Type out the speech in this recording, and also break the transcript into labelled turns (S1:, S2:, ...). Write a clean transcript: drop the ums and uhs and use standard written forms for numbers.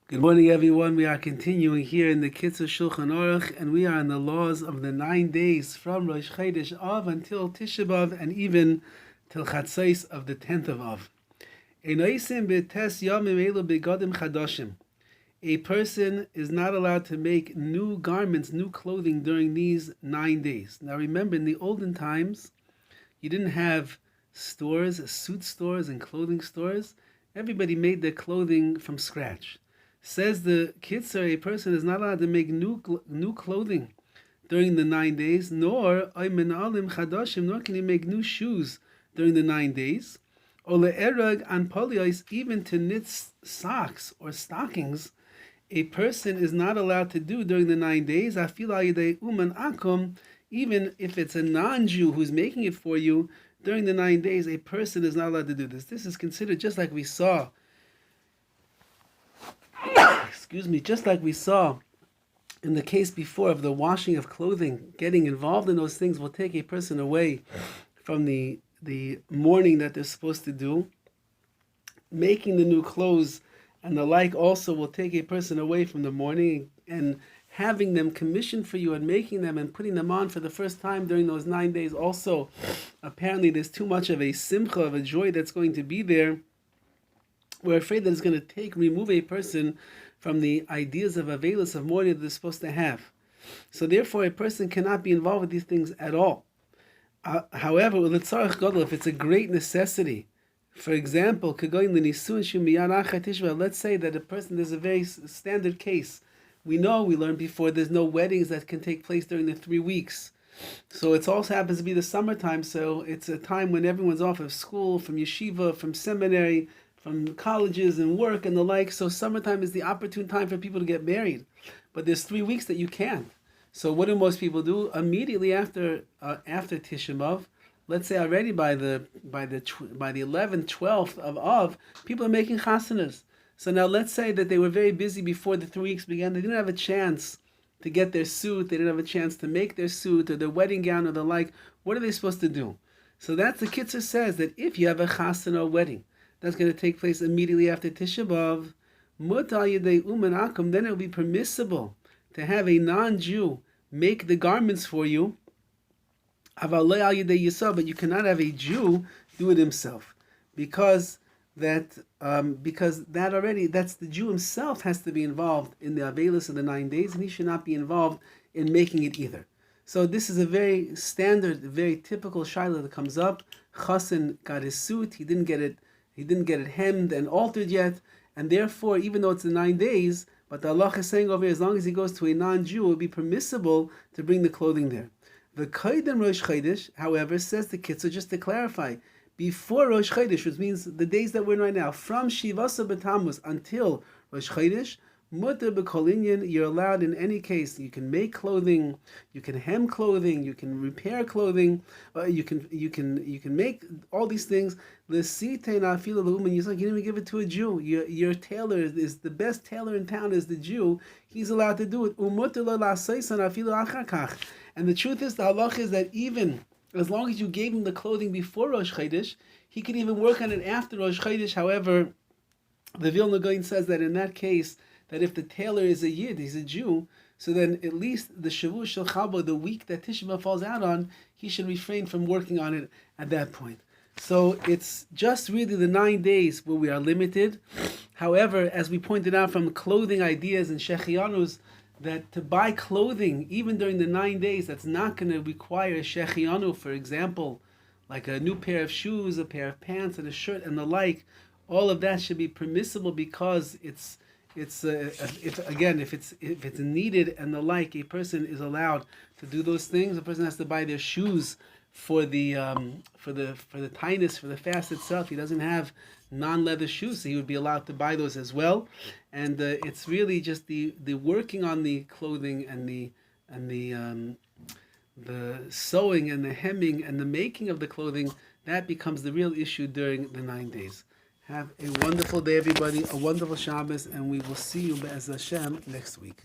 S1: Good morning, everyone. We are continuing here in the Kitzur Shulhan Aruch, and we are in the laws of the 9 days from Rosh Chodesh Av until Tisha B'Av, and even till Chatzos of the 10th of Av. A person is not allowed to make new garments, new clothing during these 9 days. Now remember, in the olden times, you didn't have stores, suit stores and clothing stores. Everybody made their clothing from scratch. Says the Kitzur, a person is not allowed to make new clothing during the 9 days, nor can he make new shoes during the 9 days. Even to knit socks or stockings, a person is not allowed to do during the 9 days. Even if it's a non-Jew who's making it for you, during the 9 days, a person is not allowed to do this. This is considered just like we saw just like we saw in the case before of the washing of clothing. Getting involved in those things will take a person away from the mourning that they're supposed to do. Making the new clothes and the like also will take a person away from the mourning, and having them commissioned for you and making them and putting them on for the first time during those 9 days also, apparently there's too much of a simcha, of a joy that's going to be there. We're afraid that it's going to remove a person from the ideas of avelus, of mourning that they're supposed to have. So therefore, a person cannot be involved with these things at all. However, if it's a great necessity, for example, let's say that a person, there's a very standard case. We learned before, there's no weddings that can take place during the 3 weeks. So it also happens to be the summertime, so it's a time when everyone's off of school, from yeshiva, from seminary, from colleges and work and the like. So summertime is the opportune time for people to get married. But there's 3 weeks that you can't. So what do most people do? Immediately after Tisha B'Av, let's say already by the 11th, 12th of Av, people are making chasanas. So now let's say that they were very busy before the 3 weeks began. They didn't have a chance to get their suit. They didn't have a chance to make their suit or their wedding gown or the like. What are they supposed to do? So that's the Kitzur says, that if you have a chasana or wedding that's going to take place immediately after Tisha B'Av, then it will be permissible to have a non-Jew make the garments for you, but you cannot have a Jew do it himself, because that's the Jew himself has to be involved in the avelus of the 9 days, and he should not be involved in making it either. So this is a very standard, very typical shaila that comes up. Chassan got his suit, he didn't get it hemmed and altered yet, and therefore, even though it's the 9 days, but the Allah is saying over here, as long as he goes to a non-Jew, it will be permissible to bring the clothing there. The Kaidem Rosh Chodesh, however, says the Kitzur, just to clarify, before Rosh Chodesh, which means the days that we're in right now, from Shivasa B'Tammuz until Rosh Chodesh, Mutter b'kol inyan, you're allowed in any case. You can make clothing, you can hem clothing, you can repair clothing, you can make all these things. You didn't even give it to a Jew. Your tailor is the best tailor in town, is the Jew. He's allowed to do it. And the truth is, the halach is that even as long as you gave him the clothing before Rosh Chodesh, he could even work on it after Rosh Chodesh. However, the Vilna Gaon says that in that case, that if the tailor is a Yid, he's a Jew, so then at least the Shavuot Shel Chabo, the week that Tisha B'Av falls out on, he should refrain from working on it at that point. So it's just really the 9 days where we are limited. However, as we pointed out from clothing ideas and shechianus, that to buy clothing, even during the 9 days, that's not going to require a shechianu, for example, like a new pair of shoes, a pair of pants, and a shirt, and the like. All of that should be permissible because if it's needed and the like, a person is allowed to do those things. A person has to buy their shoes for the tainus, for the fast itself. He doesn't have non-leather shoes, so he would be allowed to buy those as well. And it's really just the working on the clothing and the sewing and the hemming and the making of the clothing, that becomes the real issue during the 9 days. Have a wonderful day, everybody, a wonderful Shabbos, and we will see you, Be'ez Hashem, next week.